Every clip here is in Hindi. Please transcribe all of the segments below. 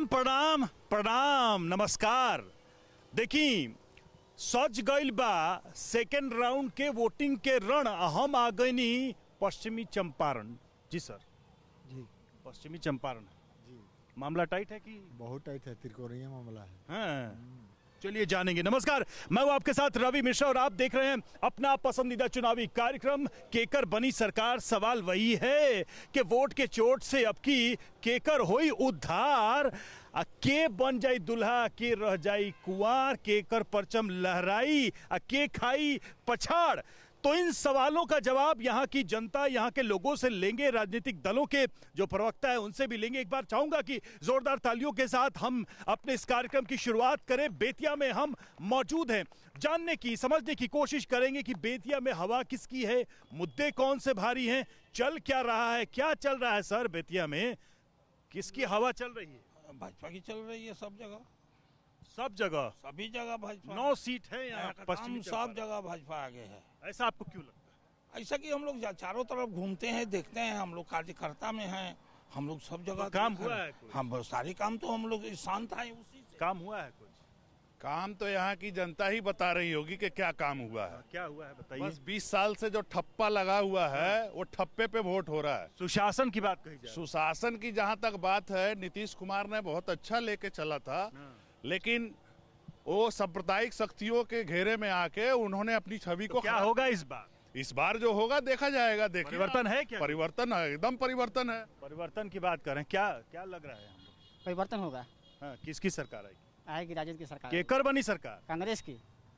प्रणाम प्रणाम प्रणाम नमस्कार। देखी सज गईल बा सेकेंड राउंड के वोटिंग के रण। हम आ गईनी पश्चिमी चंपारण। जी सर। जी पश्चिमी चंपारण जी मामला टाइट है कि बहुत टाइट है, त्रिकोणीय मामला है। हाँ, चलिए जानेंगे। नमस्कार, मैं हूं आपके साथ रवि मिश्रा और आप देख रहे हैं अपना पसंदीदा चुनावी कार्यक्रम केकर बनी सरकार। सवाल वही है कि वोट के चोट से अब की केकर होई उद्धार, के बन जाई दुल्हा, के रह जाई कुंवार, केकर परचम लहराई, के खाई पछाड़। तो इन सवालों का जवाब यहाँ की जनता, यहाँ के लोगों से लेंगे, राजनीतिक दलों के जो प्रवक्ता है उनसे भी लेंगे। एक बार चाहूंगा कि जोरदार तालियों के साथ हम अपने इस कार्यक्रम की शुरुआत करें। बेतिया में हम मौजूद हैं, जानने की समझने की कोशिश करेंगे कि बेतिया में हवा किसकी है, मुद्दे कौन से भारी हैं, चल क्या रहा है, क्या चल रहा है। सर, बेतिया में किसकी हवा चल रही है? भाजपा की चल रही है सब जगह, सब जगह, सभी जगह भाजपा। 9 सीट है यहाँ पश्चिमी सब जगह भाजपा आगे है। ऐसा आपको क्यों लगता है? ऐसा कि हम लोग चारों तरफ घूमते हैं, देखते हैं, हम लोग कार्यकर्ता में हैं, हम लोग सब जगह काम हुआ है कोई? हम सारे काम तो हम लोग शांत आए उसी से। काम हुआ है कुछ? काम तो यहाँ की जनता ही बता रही होगी कि क्या काम हुआ है। क्या हुआ है बताइए। बस 20 साल से जो ठप्पा लगा हुआ है वो ठप्पे पे वोट हो रहा है। सुशासन की बात कही जाए, सुशासन की जहाँ तक बात है, नीतीश कुमार ने बहुत अच्छा लेके चला था, लेकिन वो सांप्रदायिक शक्तियों के घेरे में आके उन्होंने अपनी छवि को क्या होगा इस बार? इस बार जो होगा देखा जाएगा। देखिए, परिवर्तन है क्या? परिवर्तन है, एकदम परिवर्तन है। परिवर्तन की बात करें, क्या क्या लग रहा है हम लोग? परिवर्तन होगा। हाँ, किसकी सरकार आएगी? राजद की सरकार, केकर बनी सरकार, कांग्रेस की।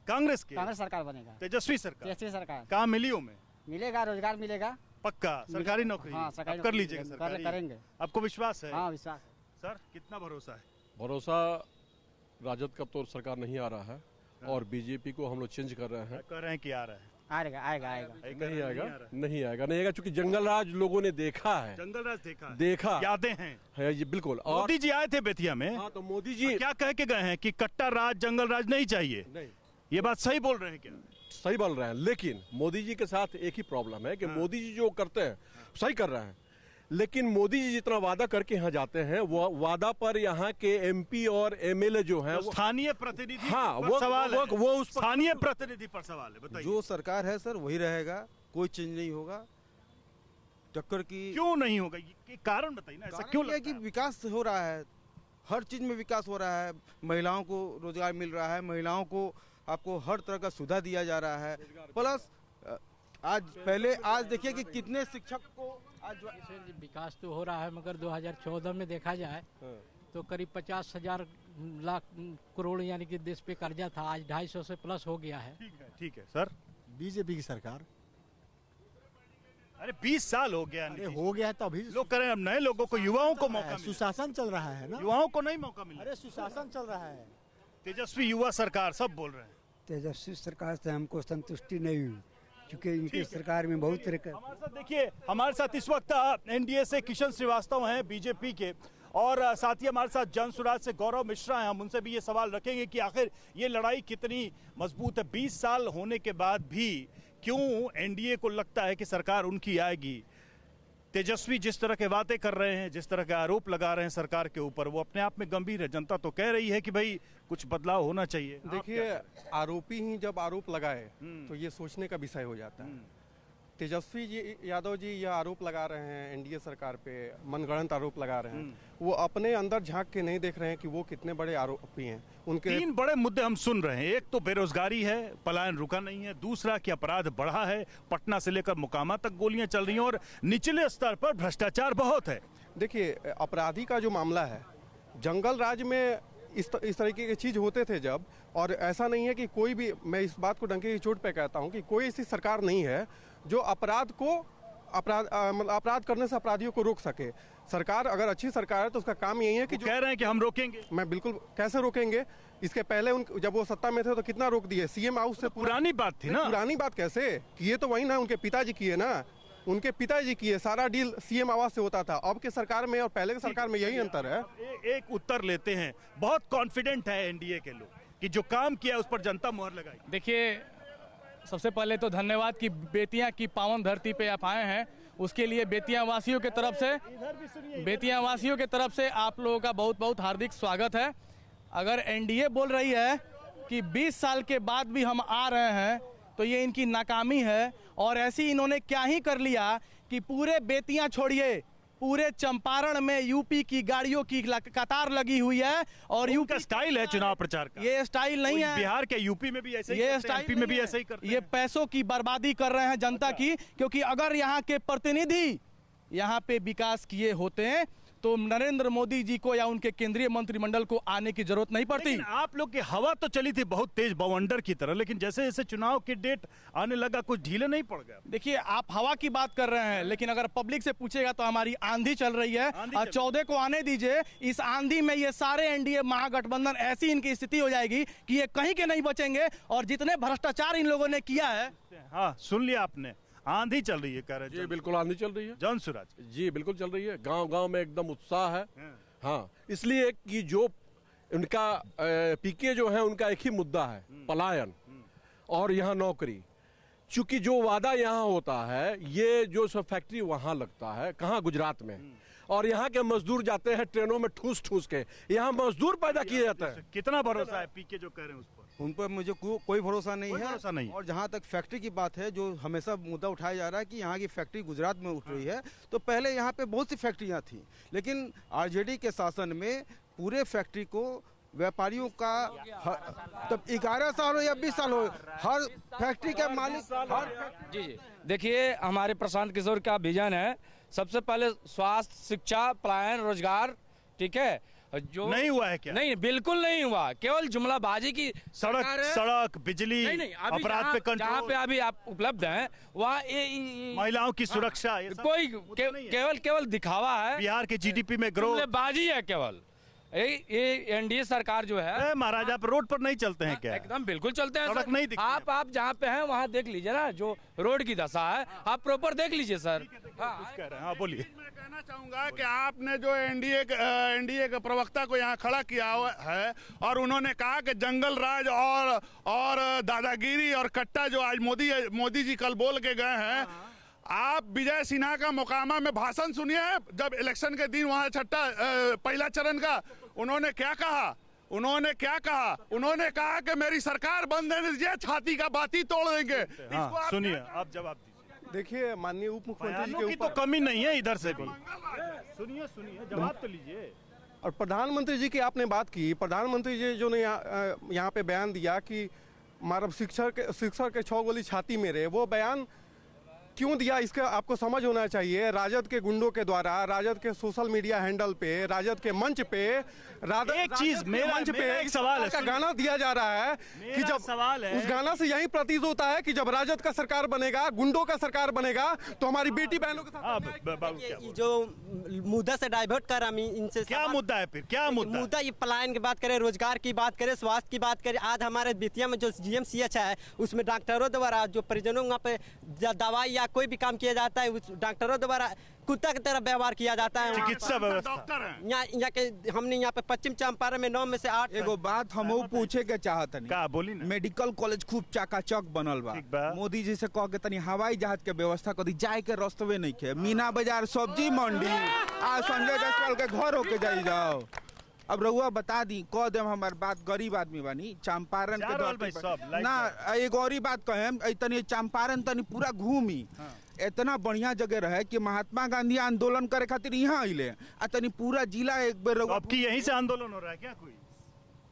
कांग्रेस की? कांग्रेस सरकार बनेगा, तेजस्वी सरकार। तेजस्वी सरकार। काम मिलियो में मिलेगा, रोजगार मिलेगा, पक्का सरकारी नौकरी। हाँ, सरकारी अब कर नौकरी लीजिएगा मिलेगा, सरकारी। करेंगे। आपको विश्वास है? हाँ, विश्वास। सर, कितना भरोसा है? भरोसा राजद का तो सरकार नहीं आ रहा है और बीजेपी को हम लोग चेंज कर रहे हैं। कह रहे हैं कि आ रहा है। आएगा आएगा आएगा। नहीं आएगा, नहीं आएगा, नहीं आएगा, क्योंकि जंगल राज लोगों ने देखा है। जंगल राज देखा है? देखा, यादें हैं है ये बिल्कुल। और मोदी जी आए थे बेतिया में। हाँ, तो मोदी जी क्या कह के गए हैं कि कट्टा राज, जंगल राज नहीं चाहिए? नहीं, ये बात सही बोल रहे हैं क्या? सही बोल रहे हैं, लेकिन मोदी जी के साथ एक ही प्रॉब्लम है कि मोदी जी जो करते हैं सही कर रहे हैं, लेकिन मोदी जी जितना वादा करके यहाँ जाते हैं वो वादा पर यहाँ के एमपी और एमएलए जो हैं स्थानीय प्रतिनिधि हाँ, पर वो सवाल है। वो उस पर स्थानीय प्रतिनिधि पर सवाल है, बताइए। जो सरकार है सर वही रहेगा, कोई चेंज नहीं होगा। टक्कर की क्यों नहीं होगा? ये कारण बताइए ना, ऐसा कारण क्यों क्या है लगता कि है? विकास हो रहा है, हर चीज में विकास हो रहा है। महिलाओं को रोजगार मिल रहा है, महिलाओं को आपको हर तरह का सुविधा दिया जा रहा है। प्लस आज देखिए कि कितने शिक्षक को आज विकास तो हो रहा है, मगर 2014 में देखा जाए तो करीब 50,000 लाख करोड़ यानी कि देश पे कर्जा था, आज 250 से प्लस हो गया है। ठीक है सर। बीजेपी की सरकार। अरे 20 साल हो गया, अरे हो गया है तो अभी लोग करें, अब नए लोगों को, युवाओं को मौका मिले। सुशासन चल रहा है ना, युवाओं को नहीं मौका मिला। अरे सुशासन चल रहा है। तेजस्वी युवा सरकार सब बोल रहे हैं। तेजस्वी सरकार से हमको संतुष्टि नहीं हुई, क्योंकि इनकी सरकार में बहुत तरह का। हमारे साथ देखिए, हमारे साथ इस वक्त एनडीए से किशन श्रीवास्तव हैं बीजेपी के, और साथ ही हमारे साथ जनसुराज से गौरव मिश्रा हैं। हम उनसे भी ये सवाल रखेंगे कि आखिर ये लड़ाई कितनी मजबूत है। 20 साल होने के बाद भी क्यों एनडीए को लगता है कि सरकार उनकी आएगी? तेजस्वी जिस तरह के वादे कर रहे हैं, जिस तरह के आरोप लगा रहे हैं सरकार के ऊपर, वो अपने आप में गंभीर है। जनता तो कह रही है कि भाई कुछ बदलाव होना चाहिए। देखिए, आरोपी ही जब आरोप लगाए तो ये सोचने का विषय हो जाता है। तेजस्वी जी यादव जी यह आरोप लगा रहे हैं एनडीए सरकार पे, मनगढ़ंत आरोप लगा रहे हैं। वो अपने अंदर झांक के नहीं देख रहे हैं कि वो कितने बड़े आरोपी हैं। उनके 3 बड़े मुद्दे हम सुन रहे हैं। एक तो बेरोजगारी है, पलायन रुका नहीं है। दूसरा कि अपराध बढ़ा है, पटना से लेकर मोकामा तक गोलियां चल रही हैं, और निचले स्तर पर भ्रष्टाचार बहुत है। देखिए, अपराधी का जो मामला है, जंगल राज में इस तरीके की चीज होते थे जब, और ऐसा नहीं है कि कोई भी, मैं इस बात को डंके की चोट पे कहता हूं कि कोई ऐसी सरकार नहीं है जो अपराध करने से अपराधियों को रोक सके। सरकार अगर अच्छी सरकार है तो उसका काम यही है कि जो कह रहे हैं कि हम रोकेंगे। मैं बिल्कुल, कैसे रोकेंगे? इसके पहले जब वो सत्ता में थे तो कितना रोक दिए? सीएम हाउस से पुरानी बात थी ना। पुरानी बात कैसे किए? तो वही ना, उनके पिताजी किए ना, उनके पिताजी किए। सारा डील सीएम आवास से होता था। अब के सरकार में और पहले के सरकार में यही अंतर है। एक उत्तर लेते हैं। बहुत कॉन्फिडेंट है एनडीए के लोग कि जो काम किया उस पर जनता मोहर लगाई। देखिए, सबसे पहले तो धन्यवाद कि बेतिया की पावन धरती पे आप आए हैं उसके लिए बेतिया वासियों के तरफ से आप लोगों का बहुत बहुत हार्दिक स्वागत है। अगर एनडीए बोल रही है कि 20 साल के बाद भी हम आ रहे हैं तो ये इनकी नाकामी है। और ऐसी इन्होंने क्या ही कर लिया कि पूरे बेतिया छोड़िए, पूरे चंपारण में यूपी की गाड़ियों की कतार लगी हुई है। और यूपी का स्टाइल है चुनाव प्रचार का, ये स्टाइल नहीं है। बिहार के यूपी में भी ऐसे ही ये करते हैं, स्टाइल एमपी में भी ऐसे ही करते ये हैं। पैसों की बर्बादी कर रहे हैं जनता की, क्योंकि अगर यहाँ के प्रतिनिधि यहाँ पे विकास किए होते हैं तो नरेंद्र मोदी जी को या उनके केंद्रीय मंत्रिमंडल को आने की जरूरत नहीं पड़ती। लेकिन आप लोग की हवा तो चली थी बहुत तेज बवंडर की तरह, लेकिन जैसे जैसे चुनाव की डेट आने लगा कुछ ढीले नहीं पड़ गया। देखिए, आप हवा की बात कर रहे हैं, लेकिन अगर पब्लिक से पूछेगा तो हमारी आंधी चल रही है। और 14 को आने दीजिए, इस आंधी में ये सारे एनडीए महागठबंधन ऐसी इनकी स्थिति हो जाएगी कि ये कहीं के नहीं बचेंगे। और जितने भ्रष्टाचार इन लोगों ने किया है, हाँ सुन लिया आपने, आंधी चल रही है कह रहे जी बिल्कुल आंधी चल रही है। जॉन सुराज जी बिल्कुल चल रही है, गांव गांव में एकदम उत्साह है। हाँ, इसलिए कि जो उनका पीके जो है उनका एक ही मुद्दा है, पलायन और यहाँ नौकरी। चूंकि जो वादा यहाँ होता है, ये जो सब फैक्ट्री वहाँ लगता है, कहाँ, गुजरात में, और यहाँ के मजदूर जाते हैं ट्रेनों में ठूस ठूस के, यहाँ मजदूर पैदा किए जाते हैं। कितना भरोसा है पीके जो कह रहे हैं उस पर? उन पर मुझे कोई भरोसा नहीं है। भरोसा नहीं। और जहाँ तक फैक्ट्री की बात है, जो हमेशा मुद्दा उठाया जा रहा है कि यहाँ की फैक्ट्री गुजरात में उठ रही है, तो पहले यहाँ पे बहुत सी फैक्ट्रियाँ थी, लेकिन आरजेडी के शासन में पूरे फैक्ट्री को व्यापारियों का तब 11 साल हो या 20 साल हो, हर फैक्ट्री के मालिक जी देखिए, हमारे प्रशांत किशोर का विजन है सबसे पहले स्वास्थ्य, शिक्षा, पलायन, रोजगार। ठीक है, जो नहीं हुआ है क्या? नहीं, बिल्कुल नहीं हुआ, केवल जुमलाबाजी की सड़क, बिजली, अपराध पे कंट्रोल, जहाँ पे अभी आप उपलब्ध हैं वहाँ महिलाओं की सुरक्षा, कोई केवल दिखावा है। बिहार के जीडीपी में ग्रोथ, जुमलेबाजी है केवल। ये एनडीए सरकार जो है, महाराज आप रोड पर नहीं चलते हैं क्या? एकदम बिल्कुल चलते हैं सड़क सर। नहीं दिखती आप जहाँ पे हैं वहाँ देख लीजिए ना, जो रोड की दशा है, आप प्रॉपर देख लीजिए सर। हाँ बोलिए। मैं कहना चाहूंगा कि आपने जो एनडीए के प्रवक्ता को यहाँ खड़ा किया है और उन्होंने कहा कि जंगल राज और दादागिरी और कट्टा जो आज मोदी जी कल बोल के गए हैं, आप विजय सिन्हा का मोकामा में भाषण सुनिए जब इलेक्शन के दिन वहाँ पहला चरण का उन्होंने क्या कहा। उन्होंने कहा कि मेरी सरकार बंद है, ये छाती का बाती तोड़ देंगे। हाँ, सुनिए, आप जवाब दीजिए। देखिए, माननीय उप मुख्यमंत्री जी की तो कमी नहीं है इधर से भी। सुनिए जवाब तो लीजिए। और प्रधानमंत्री जी की आपने बात की, प्रधानमंत्री जी जो ने यहाँ पे बयान दिया कि मानव शिक्षक के 6 गोली छाती में रहे, वो बयान क्यों दिया इसका आपको समझ होना चाहिए। राजद के गुंडों के द्वारा, राजद के सोशल मीडिया हैंडल पे, राजद के मंच पे, एक चीज मेरा एक सवाल है, का गाना दिया जा रहा है कि जब सवाल है, उस गाना से यही प्रतीत होता है कि जब राजद का सरकार बनेगा, गुंडों का सरकार बनेगा, तो हमारी बेटी बहनों के साथ जो मुद्दा से डाइवर्ट कर रहा इनसे। क्या मुद्दा है फिर? क्या मुद्दा? ये पलायन की बात करें, रोजगार की बात करें, स्वास्थ्य की बात करें। आज हमारे बेतिया में जो जीएमसीएच है, उसमें डॉक्टरों द्वारा जो परिजनों वहाँ पे दवाई या कोई भी काम किया जाता है, उस डॉक्टरों द्वारा कुत्ता की तरह व्यवहार किया जाता है। चिकित्सा व्यवस्था यहाँ के हमने यहाँ पे पश्चिम चंपारण में 9 में से 8। एगो बात हम पूछे के चाहत नहीं, का बोली ना? मेडिकल कॉलेज खूब चकाचक बनल बा, मोदी जी से कह के तनी हवाई जहाज के व्यवस्था कर दी, जाए के रास्तवे नहीं के, मीना बाजार, सब्जी मंडी, आज संजय जायसवाल के घर होके जाई जाओ। अब रहुआ बता दी, कह दे हमार बात, गरीब आदमी बानी, चंपारण के ना एक और बात कहे, तनी चंपारण तनी पूरा घूमी, इतना बढ़िया जगह रहे कि महात्मा गांधी आंदोलन करे खातिर यहाँ आइले, तनी पूरा जिला एक बार अब की यहीं से आंदोलन हो रहा है क्या? कोई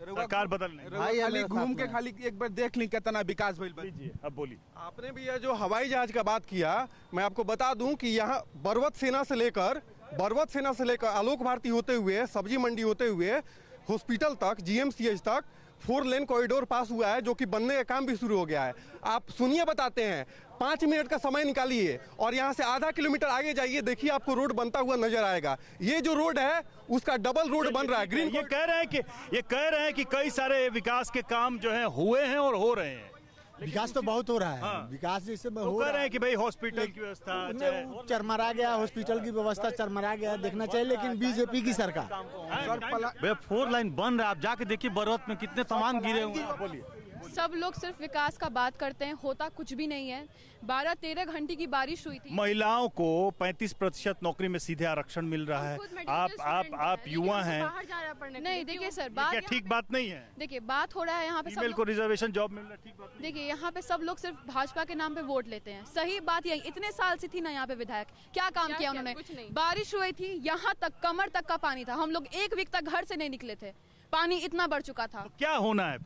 सरकार बदलने खाली घूम के खाली एक बार देख ली कितना विकास भइल। अब बोली। आपने भी ये जो हवाई जहाज का बात किया, मैं आपको बता दूं कि यहाँ बरवत सेना से लेकर आलोक भारती होते हुए, सब्जी मंडी होते हुए, हॉस्पिटल तक, जीएमसीएच तक 4 लेन कॉरिडोर पास हुआ है, जो कि बनने का काम भी शुरू हो गया है। आप सुनिए, बताते हैं, 5 मिनट का समय निकालिए और यहाँ से आधा किलोमीटर आगे जाइए, देखिए आपको रोड बनता हुआ नजर आएगा। ये जो रोड है उसका डबल रोड बन रहा है। ग्रीन ये कह रहे हैं कि कई सारे विकास के काम जो है हुए हैं और हो रहे हैं। विकास तो बहुत हो रहा है। हाँ। विकास जैसे हो रहा है कि भाई हॉस्पिटल की व्यवस्था चरमरा गया, हॉस्पिटल की व्यवस्था चरमरा गया, देखना चाहिए। लेकिन बीजेपी की सरकार 4 लाइन बन रहा है, आप जाके देखिए बरौत में कितने सामान गिरे हुए हैं। सब लोग सिर्फ विकास का बात करते हैं, होता कुछ भी नहीं है। 12-13 घंटे की बारिश हुई थी। महिलाओं को 35% नौकरी में सीधे आरक्षण मिल रहा है। आप युवा हैं, नहीं देखिए सर, क्या बात ठीक बात नहीं है? देखिए बात हो रहा है यहाँ पे फीमेल को रिजर्वेशन जॉब मिल रहा है, ठीक बात नहीं? देखिए यहाँ पे सब लोग सिर्फ भाजपा के नाम पे वोट लेते हैं। सही बात यही, इतने साल से थी ना यहाँ पे विधायक, क्या काम किया उन्होंने? बारिश हुई थी, यहाँ तक कमर तक का पानी था। हम लोग 1 वीक तक घर से नहीं निकले थे, पानी इतना बढ़ चुका था। तो क्या होना है?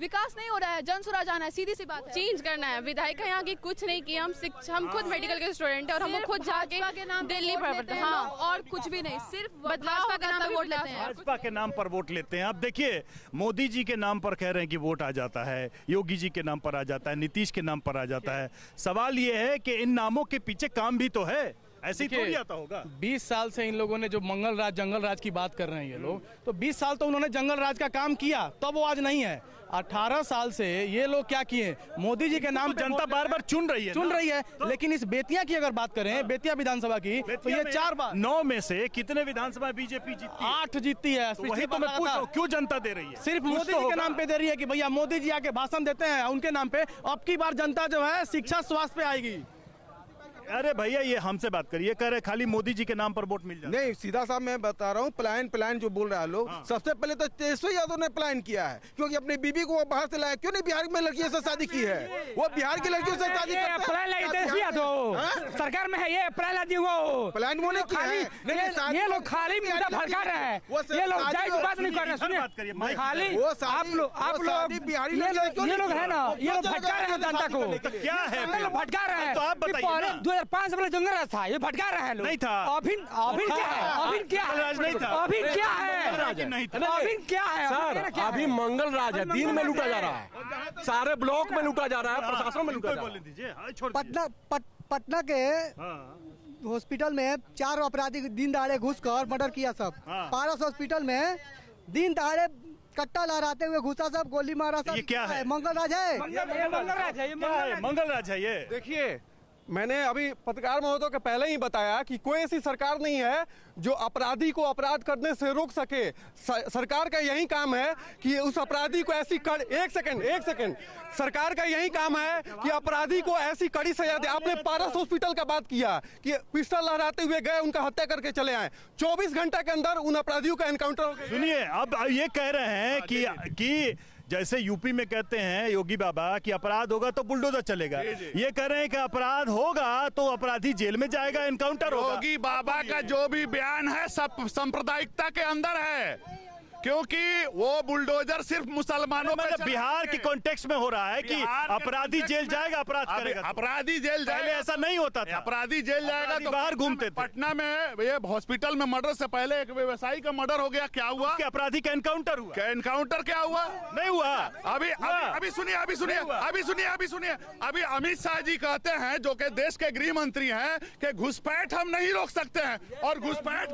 विकास नहीं हो रहा है, जन सुराज आना है, सीधी सी बात है। चेंज करना है। विधायक यहाँ की कुछ नहीं किया। हम खुद मेडिकल के स्टूडेंट हैं और हम खुद जाके दिल्ली पर हाँ, और कुछ भी नहीं, सिर्फ भाजपा के नाम पे वोट लेते हैं। भाजपा के नाम पर वोट लेते हैं। अब देखिए, मोदी जी के नाम पर कह रहे हैं कि वोट आ जाता है, योगी जी के नाम पर आ जाता है, नीतीश के नाम पर आ जाता है। सवाल ये है कि इन नामों के पीछे काम भी तो है, ऐसे ही थोड़ी आता होगा। 20 साल से इन लोगों ने जो मंगल राज जंगल राज की बात कर रहे हैं ये लोग, तो 20 साल तो उन्होंने जंगल राज का काम किया, तब वो आज नहीं है। 18 साल से ये लोग क्या किए? मोदी जी के नाम पे जनता बार बार चुन रही है, लेकिन इस बेतिया की अगर बात करें, बेतिया विधानसभा की, तो ये 4 बार 9 में से कितने विधानसभा बीजेपी जीती? 8 जीतती है। तो वही तो मैं पूछ रहा हूं, क्यों जनता दे रही है? सिर्फ मोदी जी के नाम पे दे रही है कि भैया मोदी जी आके भाषण देते हैं उनके नाम पे। अब की बार जनता जो है शिक्षा स्वास्थ्य पे आएगी। अरे भैया, ये हमसे बात करिए, कह रहे खाली मोदी जी के नाम पर वोट मिल जाए। नहीं, सीधा साहब मैं बता रहा हूँ, प्लान जो बोल रहा है लोग, सबसे पहले तो तेजस्वी यादव ने प्लान किया है, क्योंकि अपनी बीबी को वो बाहर से लाया। क्यों नहीं बिहार में लड़कियों से शादी की है? वो बिहार की लड़कियों से शादी सरकार में है, ये प्लान प्लान वो नहीं किया है। ये लोग खाली मुद्दा भड़का रहे हैं, ये लोग जायज बात नहीं कर रहे। सुनिए, खाली आप लोग बिहारी ये लोग है ना, ये लोग भटका रहे हैं जनता को। क्या है? भटका रहे हैं। तो आप बताइए। 2005 से पहले जंगल राज था, ये भटका रहे हैं लोग। नहीं था। अभी क्या है? अभी क्या है? नहीं था। अभी क्या है? नहीं था। अभी क्या है? सर, अभी मंगल राज है, दिन में लूटा जा रहा है, सारे ब्लॉक में लूटा जा रहा है, प्रशासन में लूटा जा रहा है। पटना के हॉस्पिटल में 4 अपराधी दिन दहाड़े घुसकर मर्डर किया सब। पारस हॉस्पिटल में दिन दहाड़े कट्टा लहराते हुए घुसा सब, गोली मारा सब। ये क्या है? मंगल राज है। मंगल राज है ये। देखिए, मैंने अभी पत्रकार महोदय के पहले ही बताया कि कोई ऐसी सरकार नहीं है जो अपराधी को अपराध करने से रोक सके। सरकार का यही काम है कि उस अपराधी को ऐसी एक सेकंड सरकार का यही काम है कि अपराधी को ऐसी कड़ी सजा दे। आपने पारस हॉस्पिटल का बात किया कि पिस्टल लहराते हुए गए, उनका हत्या करके चले आए। 24 घंटे के अंदर उन अपराधियों का एनकाउंटर हो गया। सुनिए, अब ये कह रहे हैं कि जैसे यूपी में कहते हैं योगी बाबा कि अपराध होगा तो बुलडोजर चलेगा, ये कह रहे हैं कि अपराध होगा तो अपराधी जेल में जाएगा, एनकाउंटर होगा। योगी बाबा का जो भी बयान है सब सांप्रदायिकता के अंदर है, क्योंकि वो बुलडोजर सिर्फ मुसलमानों पर बिहार के कॉन्टेक्स्ट में हो रहा है कि अपराधी जेल जाएगा, अपराध करेगा। अपराधी जेल जाएगा, ऐसा नहीं होता था। अपराधी जेल जाएगा तो बाहर घूमते थे। पटना में ये हॉस्पिटल में मर्डर से पहले एक व्यवसायी का मर्डर हो गया। क्या हुआ? अपराधी का एनकाउंटर हुआ। एनकाउंटर क्या हुआ? नहीं हुआ। अभी सुनिए। अभी अमित शाह जी कहते हैं, जो कि देश के गृह मंत्री हैं, कि घुसपैठ हम नहीं रोक सकते हैं, और घुसपैठ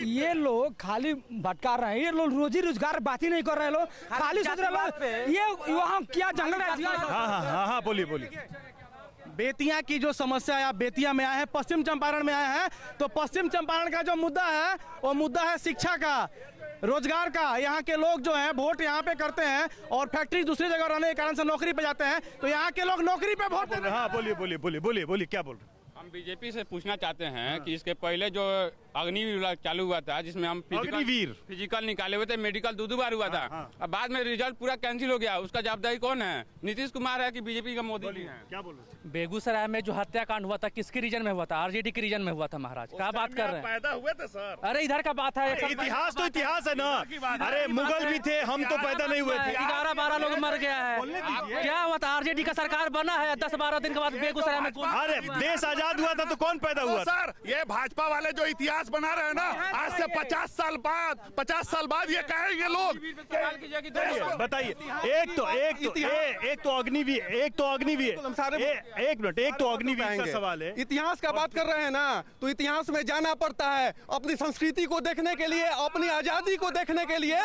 ये लोग खाली भटका रहे हैं। लोग रोजी रोजगार बात ही नहीं कर रहे लोग, खाली सोच रहे लोग ये वहाँ क्या जंगल राज। हाँ, बोलिए। बेतिया की जो समस्या है, आप बेतिया में आए हैं, पश्चिम चंपारण में आए हैं, तो पश्चिम चंपारण का जो मुद्दा है वो मुद्दा है शिक्षा का, रोजगार का। यहाँ के लोग जो हैं वोट यहाँ पे करते हैं और फैक्ट्री दूसरी जगह रहने के कारण से नौकरी पे जाते हैं, तो यहाँ के लोग नौकरी पे वोट देते हैं। हाँ, बोलिए क्या बोल रहे? हम बीजेपी से पूछना चाहते हैं कि इसके पहले जो अग्निवीर चालू हुआ था, जिसमें हम फिजिकल निकाले हुए थे, मेडिकल 2 बार हुआ था, अब बाद में रिजल्ट पूरा कैंसिल हो गया, उसका जवाबदारी कौन है? नीतीश कुमार है कि बीजेपी का मोदी जी है? क्या बोल रहे? बेगूसराय में जो हत्याकांड हुआ था किसके रीजन में हुआ था? आरजेडी के रीजन में हुआ था। महाराज क्या बात कर रहे हैं? पैदा हुए थे सर। अरे इधर का बात है, इतिहास तो इतिहास है ना। अरे मुगल भी थे, हम तो पैदा नहीं हुए थे। 11-12 लोग मर गया है। क्या हुआ था? आरजेडी का सरकार बना है, 10-12 दिन के बाद बेगूसराय में। अरे देश आजाद हुआ था तो कौन पैदा हुआ? सर, ये भाजपा वाले जो इतिहास बना रहे हैं ना, आज से 50 साल बाद ये कहेंगे लोग। बताइए, एक तो अग्निवीर, एक तो अग्निवीर का सवाल है। इतिहास का बात कर रहे हैं ना, तो इतिहास में जाना पड़ता है अपनी संस्कृति को देखने के लिए, अपनी आजादी को देखने के लिए,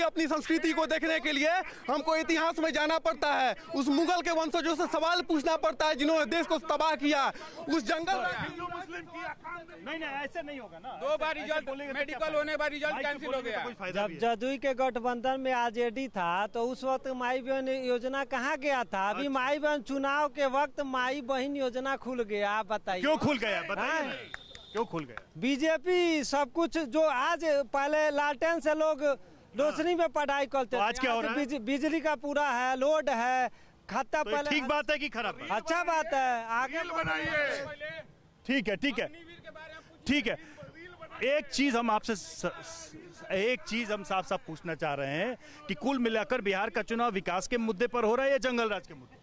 अपनी संस्कृति को देखने के लिए हमको इतिहास में जाना पड़ता है। उस मुगल के वंशजों से सवाल पूछना पड़ता है जिन्होंने देश को तबाह किया। उस जंगल नहीं ऐसे नहीं होगा ना। 2 बार रिजल्ट मेडिकल होने पर रिजल्ट कैंसिल हो गया। जब जदयू के गठबंधन में आरजेडी था तो उस वक्त माई बहन योजना कहाँ गया था? अभी माई बहन चुनाव के वक्त माई बहन योजना खुल गया। आप बताइए क्यों खुल गया, बताइए क्यों खुल गया? बीजेपी सब कुछ जो आज पहले लालटेन से लोग रोशनी में पढ़ाई करते, आज क्या हो रहा है? बिजली का पूरा है, लोड है, खाता तो पहले ठीक बात है कि खराब बात? अच्छा बात है, आगे बनाइए। ठीक है ठीक है। एक चीज हम आपसे साफ पूछना चाह रहे हैं कि कुल मिलाकर बिहार का चुनाव विकास के मुद्दे पर हो रहा है या जंगल राज के मुद्दे?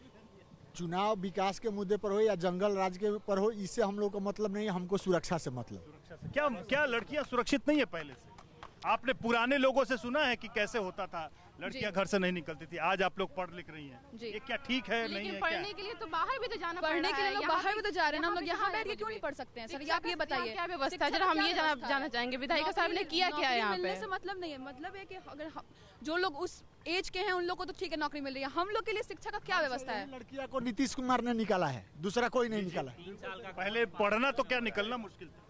चुनाव विकास के मुद्दे पर हो या जंगल राज के पर हो, इससे हम लोग का मतलब नहीं है, हमको सुरक्षा से मतलब। क्या लड़कियां सुरक्षित नहीं है पहले से? आपने पुराने लोगों से सुना है कि कैसे होता था, लड़कियां घर से नहीं निकलती थी, आज आप लोग पढ़ लिख रही हैं, ये क्या ठीक है? नहीं है? पढ़ने के लिए तो बाहर भी तो जाना पढ़ने के लिए लोग बाहर भी तो जा रहे हैं, हम लोग यहाँ बैठ के क्यों नहीं पढ़ सकते हैं सर? आप ये बताइए क्या व्यवस्था है? जरा हम ये जानना चाहेंगे विधायिका साहब ने किया क्या है यहाँ पे? से मतलब नहीं है, मतलब है कि अगर जो लोग उस एज के हैं उन लोगों को तो ठीक है नौकरी मिल रही है, हम लोग के लिए शिक्षा का क्या व्यवस्था है? लड़कियां को नीतीश कुमार ने निकाला है, दूसरा कोई नहीं निकाला। पहले पढ़ना तो क्या निकलना मुश्किल था।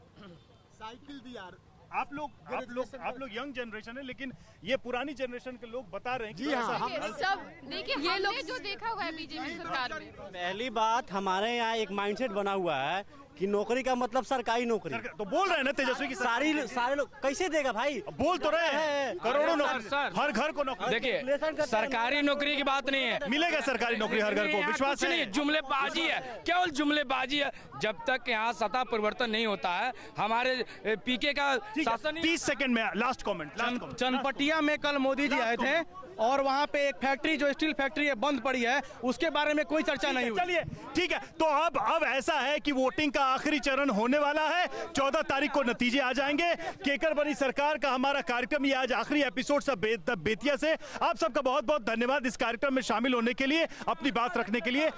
साइकिल दिया। आप लोग यंग जनरेशन है, लेकिन ये पुरानी जनरेशन के लोग बता रहे हैं कि जी हाँ, सब देखिए ये लोग जो देखा हुआ है बीजेपी सरकार में। पहली बात हमारे यहाँ एक माइंडसेट बना हुआ है कि नौकरी का मतलब सरकारी नौकरी। तो बोल रहे हैं ना तेजस्वी की सारे लोग कैसे देगा भाई? बोल तो रहे हैं करोड़ों नौकरी, हर घर को नौकरी। देखिए सरकारी नौकरी की बात नहीं है, मिलेगा सरकारी नौकरी हर घर को, विश्वास नहीं, जुमलेबाजी है, केवल जुमलेबाजी है। जब तक यहाँ सत्ता परिवर्तन नहीं होता है, हमारे पीके का शासन। 30 सेकंड में लास्ट कमेंट। चनपटिया में कल मोदी जी आए थे और वहाँ पे एक फैक्ट्री जो स्टील फैक्ट्री है बंद पड़ी है, उसके बारे में कोई चर्चा नहीं हुई। चलिए ठीक है, तो अब ऐसा है कि वोटिंग का आखिरी चरण होने वाला है। 14 तारीख को नतीजे आ जाएंगे। केकर बनी सरकार का हमारा कार्यक्रम ये आज आखिरी एपिसोड सब बेतिया से। आप सबका बहुत बहुत धन्यवाद इस कार्यक्रम में शामिल होने के लिए, अपनी बात रखने के लिए।